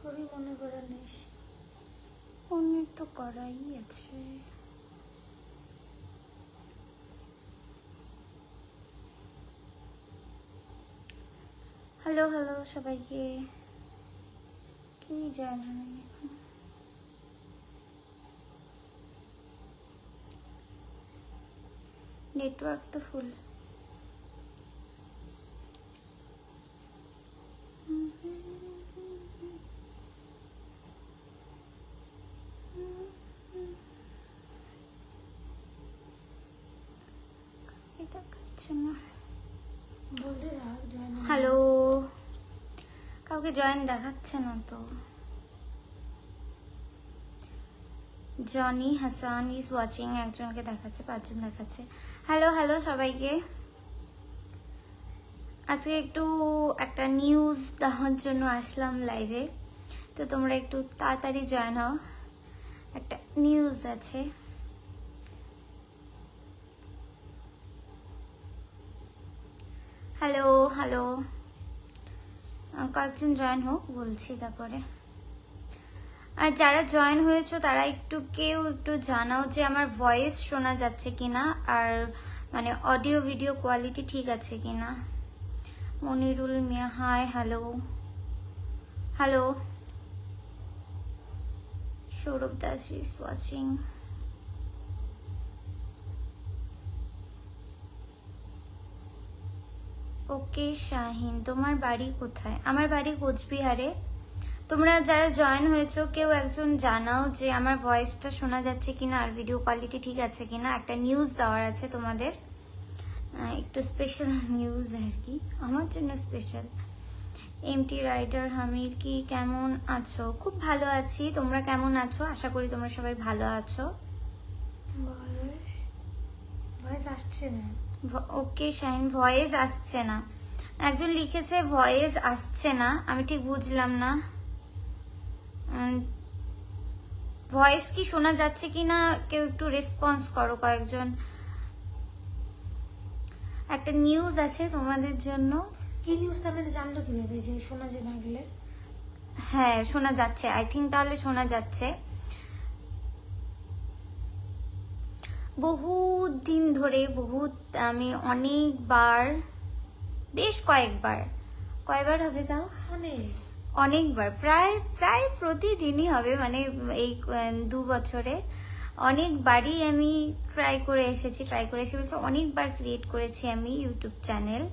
করবি মনে করে নিস। অন্য তো করাই আছে। হ্যালো হ্যালো সবাইকে, কি জয়েন হয়নি এখন? নেটওয়ার্ক তো ফুল। এটা কাটছে না। বলতে রাখ জয়েন। হ্যালো, কাউকে জয়েন দেখাচ্ছে না তো। জনি হাসান ইজ ওয়াচিং, একজনকে দেখাচ্ছে, 5 জন দেখাচ্ছে। হ্যালো হ্যালো সবাইকে, আজকে একটু একটা নিউজ দেওয়ার জন্য আসলাম লাইভে, তো তোমরা একটু তাড়াতাড়ি জয়েন হও। একটা নিউজ আছে। হ্যালো হ্যালো, কয়েকজন জয়েন হোক বলছি তারপরে। আর যারা জয়েন হয়েছো তারা কেউ একটু জানাও যে আমার ভয়েস শোনা যাচ্ছে কিনা, আর মানে অডিও ভিডিও কোয়ালিটি ঠিক আছে কিনা। Monirul Mia, hi hello hello. Sourav Das is watching. Okay Shahin, তোমার বাড়ি কোথায়? আমার বাড়ি কোচবিহারে। তোমরা যারা জয়েন হয়েছো কেউ একজন জানাও যে আমার ভয়েসটা শোনা যাচ্ছে কিনা আর ভিডিও কোয়ালিটি ঠিক আছে কিনা। একটা নিউজ দেওয়ার আছে তোমাদের, একটু স্পেশাল নিউজ আর কি, আমার জন্য স্পেশাল। এমটি রাইডার হামির, কি কেমন আছো? খুব ভালো আছি, তোমরা কেমন আছো? আশা করি তোমরা সবাই ভালো আছো। ভয়েস আসছে না। ওকে শাহিন, ভয়েস আসছে না। একজন লিখেছে ভয়েস আসছে না, আমি ঠিক বুঝলাম না। ভয়েস কি শোনা যাচ্ছে কিনা কেউ একটু রেসপন্স করো কয়েকজন। একটা নিউজ আছে তোমাদের জন্য। কি নিউজ তাহলে জানলো কিভাবে যে শোনা যে না গেলে? হ্যাঁ শোনা যাচ্ছে, আই থিঙ্ক তাহলে শোনা যাচ্ছে। বহুত দিন ধরে আমি অনেকবার, বেশ কয়েকবার হবে তাও, অনেকবার, প্রায় প্রতিদিনই হবে, মানে এই 2 বছরে অনেকবারই আমি ট্রাই করে এসে বলছি, অনেকবার ক্রিয়েট করেছি আমি ইউটিউব চ্যানেল।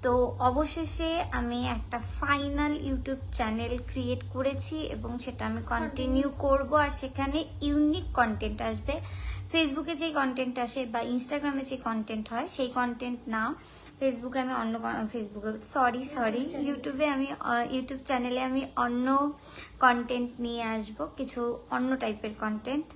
তো অবশেষে আমি একটা ফাইনাল ইউটিউব চ্যানেল ক্রিয়েট করেছি এবং সেটা আমি কন্টিনিউ করব। আর সেখানে ইউনিক কন্টেন্ট আসবে। ফেসবুকে যে কন্টেন্ট আসে বা ইনস্টাগ্রামে যে কন্টেন্ট হয় সেই কন্টেন্ট না, ফেসবুকে আমি অন্য ইউটিউব চ্যানেলে আমি অন্য কন্টেন্ট নিয়ে আসব, কিছু অন্য টাইপের কন্টেন্ট।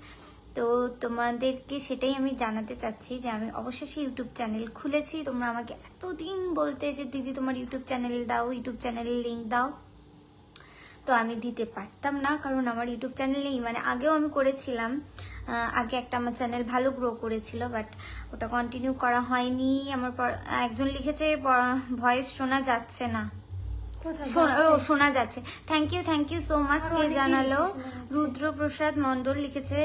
তো তোমাদেরকে সেটাই আমি জানাতে চাচ্ছি যে আমি অবশেষে ইউটিউব চ্যানেল খুলেছি। তোমরা আমাকে এতদিন বলতে যে দিদি তোমার ইউটিউব চ্যানেল দাও, ইউটিউব চ্যানেলের লিঙ্ক দাও, তো আমি দিতে পারতাম না, কারণ আমার ইউটিউব চ্যানেলেই, মানে আগেও আমি করেছিলাম, আগে একটা আমার চ্যানেল ভালো গ্রো করেছিল, বাট ওটা কন্টিনিউ করা হয়নি। আমার একজন লিখেছে ভয়েস শোনা যাচ্ছে না, শোনা যাচ্ছে। Thank you so much. কে জানালো? রুদ্রপ্রসাদ মন্ডল লিখেছে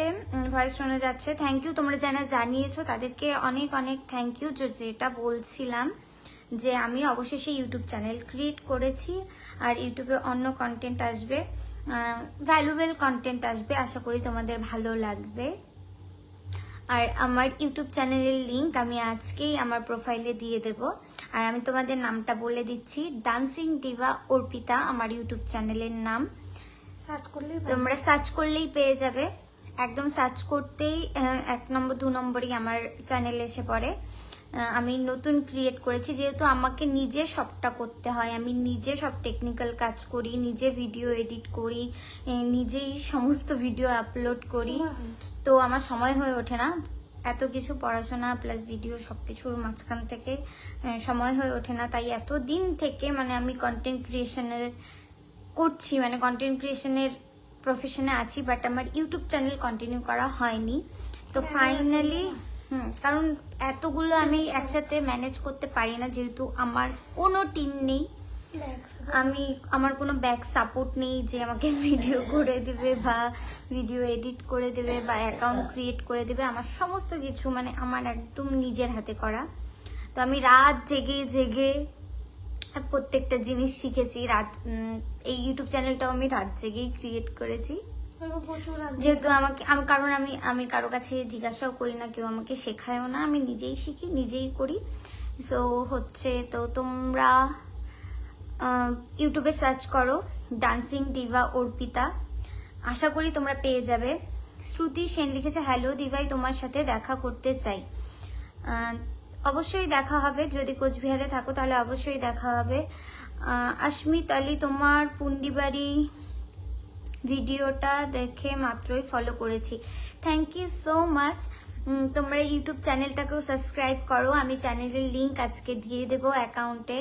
ভয়েস শোনা যাচ্ছে। থ্যাংক ইউ, তোমরা যারা জানিয়েছো তাদেরকে অনেক অনেক থ্যাংক ইউ। যেটা বলছিলাম যে আমি অবশেষে ইউটিউব চ্যানেল ক্রিয়েট করেছি আর ইউটিউবে অন্য কন্টেন্ট আসবে, ভ্যালুয়েবল কন্টেন্ট আসবে, আশা করি তোমাদের ভালো লাগবে। আর আমার ইউটিউব চ্যানেলের লিঙ্ক আমি আজকেই আমার প্রোফাইলে দিয়ে দেব। আর আমি তোমাদের নামটা বলে দিচ্ছি, ডান্সিং ডিভা অর্পিতা আমার ইউটিউব চ্যানেলের নাম। তোমরা সার্চ করলেই পেয়ে যাবে, একদম সার্চ করতেই 1 নম্বর 2 নম্বরই আমার চ্যানেল এসে পড়ে। আমি নতুন ক্রিয়েট করেছি, যেহেতু আমাকে নিজে সবটা করতে হয়, আমি নিজে সব টেকনিক্যাল কাজ করি, নিজে ভিডিও এডিট করি, নিজেই সমস্ত ভিডিও আপলোড করি, তো আমার সময় হয়ে ওঠে না এত কিছু, পড়াশোনা প্লাস ভিডিও সবকিছুর মাঝখান থেকে সময় হয়ে ওঠে না। তাই এতদিন থেকে মানে আমি কন্টেন্ট ক্রিয়েশনের করছি, মানে কন্টেন্ট ক্রিয়েশনের প্রফেশনে আছি, বাট আমার ইউটিউব চ্যানেল কন্টিনিউ করা হয়নি। তো ফাইনালি কারণ এতগুলো আমি একসাথে ম্যানেজ করতে পারি না, যেহেতু আমার কোনো টিম নেই, আমার কোনো ব্যাক সাপোর্ট নেই যে আমাকে ভিডিও করে দেবে বা ভিডিও এডিট করে দেবে বা অ্যাকাউন্ট ক্রিয়েট করে দেবে। আমার সমস্ত কিছু মানে আমার একদম নিজের হাতে করা। তো আমি রাত জেগে জেগে প্রত্যেকটা জিনিস শিখেছি। এই ইউটিউব চ্যানেলটাও আমি রাত জেগেই ক্রিয়েট করেছি, যেহেতু আমি কারো কাছে জিজ্ঞাসাও করি না, কেউ আমাকে শেখায়ও না, আমি নিজেই শিখি নিজেই করি। সো হচ্ছে, তো তোমরা ইউটিউবে সার্চ করো ডান্সিং ডিভা অর্পিতা, আশা করি তোমরা পেয়ে যাবে। শ্রুতি সেন লিখেছে, হ্যালো দিভাই, তোমার সাথে দেখা করতে চাই। অবশ্যই দেখা হবে, যদি কোচবিহারে থাকো তাহলে অবশ্যই দেখা হবে। আশমিত আলী, তোমার পুন্ডিবাড়ি ভিডিওটা দেখে মাত্রই ফলো করেছি, থ্যাংক ইউ সো মাচ। তোমরা ইউটিউব চ্যানেলটাকেও সাবস্ক্রাইব করো, আমি চ্যানেলের লিংক আজকে দিয়ে দেবো অ্যাকাউন্টে।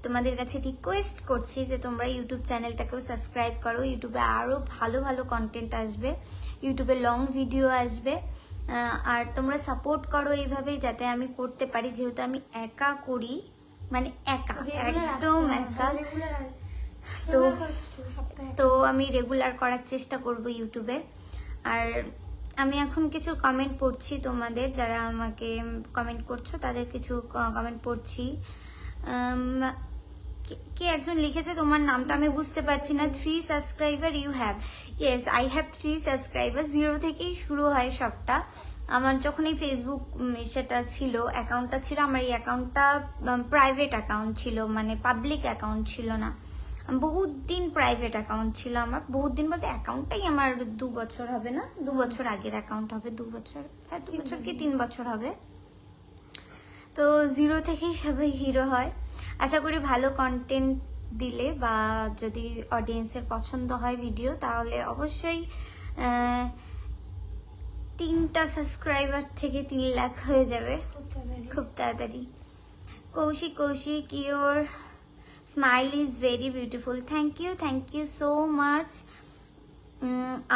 তোমাদের কাছে রিকোয়েস্ট করছি যে তোমরা ইউটিউব চ্যানেলটাকেও সাবস্ক্রাইব করো। ইউটিউবে আরও ভালো ভালো কন্টেন্ট আসবে, ইউটিউবে লং ভিডিও আসবে। আর তোমরা সাপোর্ট করো এইভাবেই, যাতে আমি করতে পারি, যেহেতু আমি একা করি, মানে একা, একদম একা। তো আমি রেগুলার করার চেষ্টা করব ইউটিউবে। আর আমি এখন কিছু কমেন্ট পড়ছি তোমাদের, যারা আমাকে কমেন্ট করছো তাদের কিছু কমেন্ট পড়ছি। কে একজন লিখেছে, তোমার নামটা আমি বুঝতে পারছি না। 3 subscriber you have. Yes, I have 3 subscriber. 0 থেকেই শুরু হয় সবটা। আমার যখন এই ফেসবুক সেটা ছিল, অ্যাকাউন্টটা ছিল, আমার এই অ্যাকাউন্টটা প্রাইভেট অ্যাকাউন্ট ছিল, মানে পাবলিক অ্যাকাউন্ট ছিল না। বহুত দিন প্রাইভেট অ্যাকাউন্ট ছিল আমার, বহুত দিন বলতে অ্যাকাউন্টটাই আমার 2 বছর হবে না, 2 বছর আগের অ্যাকাউন্ট হবে, 2 বছর, হ্যাঁ 2 বছর কি 3 বছর হবে। তো 0 থেকেই সবাই হিরো হয়। আশা করি ভালো কন্টেন্ট দিলে বা যদি অডিয়েন্সের পছন্দ হয় ভিডিও, তাহলে অবশ্যই 3টা সাবস্ক্রাইবার থেকে 3 লাখ হয়ে যাবে খুব তাড়াতাড়ি। Koushik, your smile is very beautiful, thank you so much.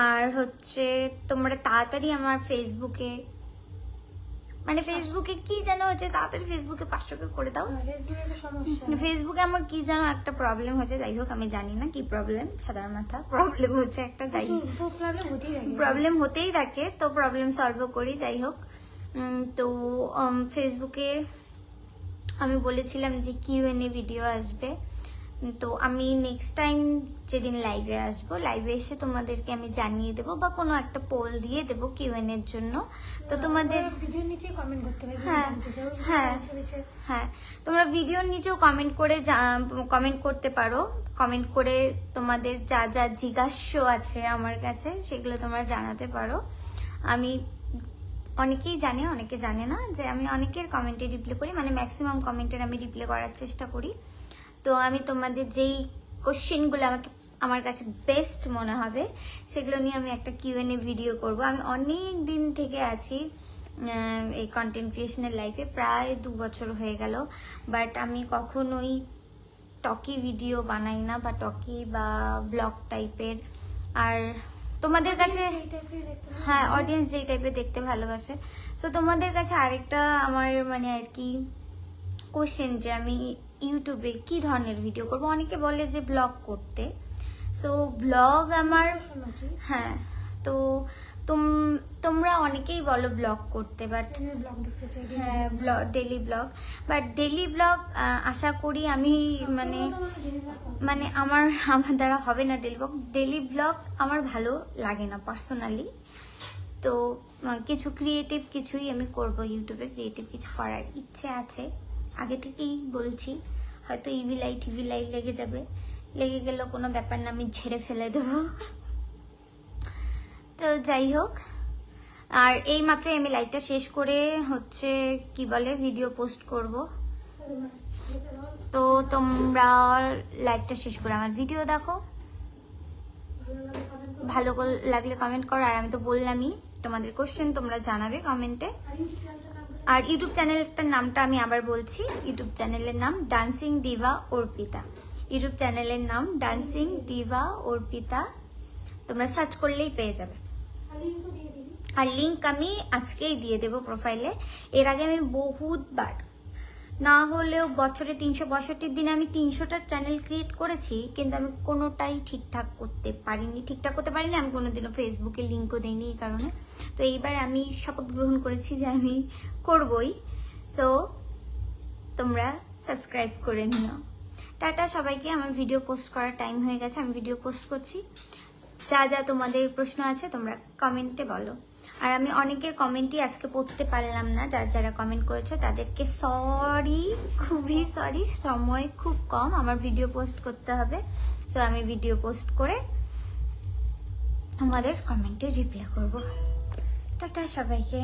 আর হচ্ছে তোমরা তাড়াতাড়ি আমার ফেসবুকে, মানে ফেসবুকে কি যেন হচ্ছে, তাড়াতাড়ি ফেসবুকে 500 করে দাও। ফেসবুকে আমার কি যেন একটা প্রবলেম হচ্ছে, যাই হোক আমি জানি না কি প্রবলেম, সাদার মাথা প্রবলেম হচ্ছে একটা, যাই প্রবলেম হতেই থাকে, তো প্রবলেম সলভ করি, যাই হোক। তো ফেসবুকে আমি বলেছিলাম যে Q&A ভিডিও আসবে, তো আমি নেক্সট টাইম যেদিন লাইভে আসবো, লাইভে এসে তোমাদেরকে আমি জানিয়ে দেবো বা কোনো একটা পোল দিয়ে দেবো Q&A এর জন্য। তো তোমাদের ভিডিওর নিচে কমেন্ট করতে হবে। হ্যাঁ, তোমরা ভিডিওর নিচেও কমেন্ট করতে পারো। কমেন্ট করে তোমাদের যা যা জিজ্ঞাস্য আছে আমার কাছে, সেগুলো তোমরা জানাতে পারো। আমি, অনেকেই জানে অনেকে জানে না যে আমি অনেকের কমেন্টে রিপ্লাই করি, মানে ম্যাক্সিমাম কমেন্টের আমি রিপ্লাই করার চেষ্টা করি। তো আমি তোমাদের যেই কোশ্চেনগুলো আমার কাছে বেস্ট মনে হবে, সেগুলো নিয়ে আমি একটা Q&A ভিডিও করব। আমি অনেক দিন থেকে আছি এই কন্টেন্ট ক্রিয়েশনের লাইফে, প্রায় 2 বছর হয়ে গেল, বাট আমি কখনোই টকি ভিডিও বানাই না, বা টকি বা ব্লগ টাইপের। আর তোমাদের কাছে, হ্যাঁ, অডিয়েন্স যেই টাইপের দেখতে ভালোবাসে। তো তোমাদের কাছে আরেকটা আমার মানে আর কি কোশ্চেন, যে আমি ইউটিউবে কি ধরনের ভিডিও করব। অনেকে বলে যে ব্লগ করতে, সো ব্লগ আমার, হ্যাঁ, তো তোমরা অনেকেই বলো ব্লগ করতে, বাট হ্যাঁ daily blog, but daily blog আশা করি আমি মানে আমার দ্বারা হবে না ডেলি ব্লগ আমার ভালো লাগে না পার্সোনালি। তো কিছু ক্রিয়েটিভ কিছুই আমি করব ইউটিউবে, ক্রিয়েটিভ কিছু করার ইচ্ছে আছে, আগে থেকেই বলছি। হয়তো টিভি লাইট লেগে গেল কোনো ব্যাপার না, আমি ঝেড়ে ফেলে দেবো। তো যাই হোক, আর এই মাত্র আমি লাইভটা শেষ করে হচ্ছে কি বলে ভিডিও পোস্ট করব। তো তোমরা লাইভটা শেষ করে আমার ভিডিও দেখো, ভালো লাগলে কমেন্ট করো। আর আমি তো বললামই, তোমাদের কোশ্চেন তোমরা জানাবে কমেন্টে। আর ইউটিউব চ্যানেলটার নামটা আমি আবার বলছি, ইউটিউব চ্যানেলের নাম ডান্সিং ডিভা অর্পিতা। ইউটিউব চ্যানেলের নাম ডান্সিং ডিভা অর্পিতা, তোমরা সার্চ করলেই পেয়ে যাবে। আর লিঙ্ক আমি আজকেই দিয়ে দেবো প্রোফাইলে। এর আগে আমি বহুতবার না হলেও বছরে 365 দিনে আমি 300টা চ্যানেল ক্রিয়েট করেছি, কিন্তু আমি কোনোটাই ঠিকঠাক করতে পারিনি। আমি কোনোদিনও ফেসবুকে লিঙ্কও দিইনি এই কারণে। তো এইবার আমি শপথ গ্রহণ করেছি যে আমি করবই। সো তোমরা সাবস্ক্রাইব করে নিও। টাটা সবাইকে। আমার ভিডিও পোস্ট করার টাইম হয়ে গেছে, আমি ভিডিও পোস্ট করছি। যা যা তোমাদের প্রশ্ন আছে তোমরা কমেন্টে বলো। আর আমি অনেকের কমেন্টই আজকে পড়তে পারলাম না, যারা কমেন্ট করেছো তাদেরকে সরি, খুবই সরি। সময় খুব কম, আমার ভিডিও পোস্ট করতে হবে। সো আমি ভিডিও পোস্ট করে তোমাদের কমেন্টে রিপ্লাই করব। টাটা সবাইকে।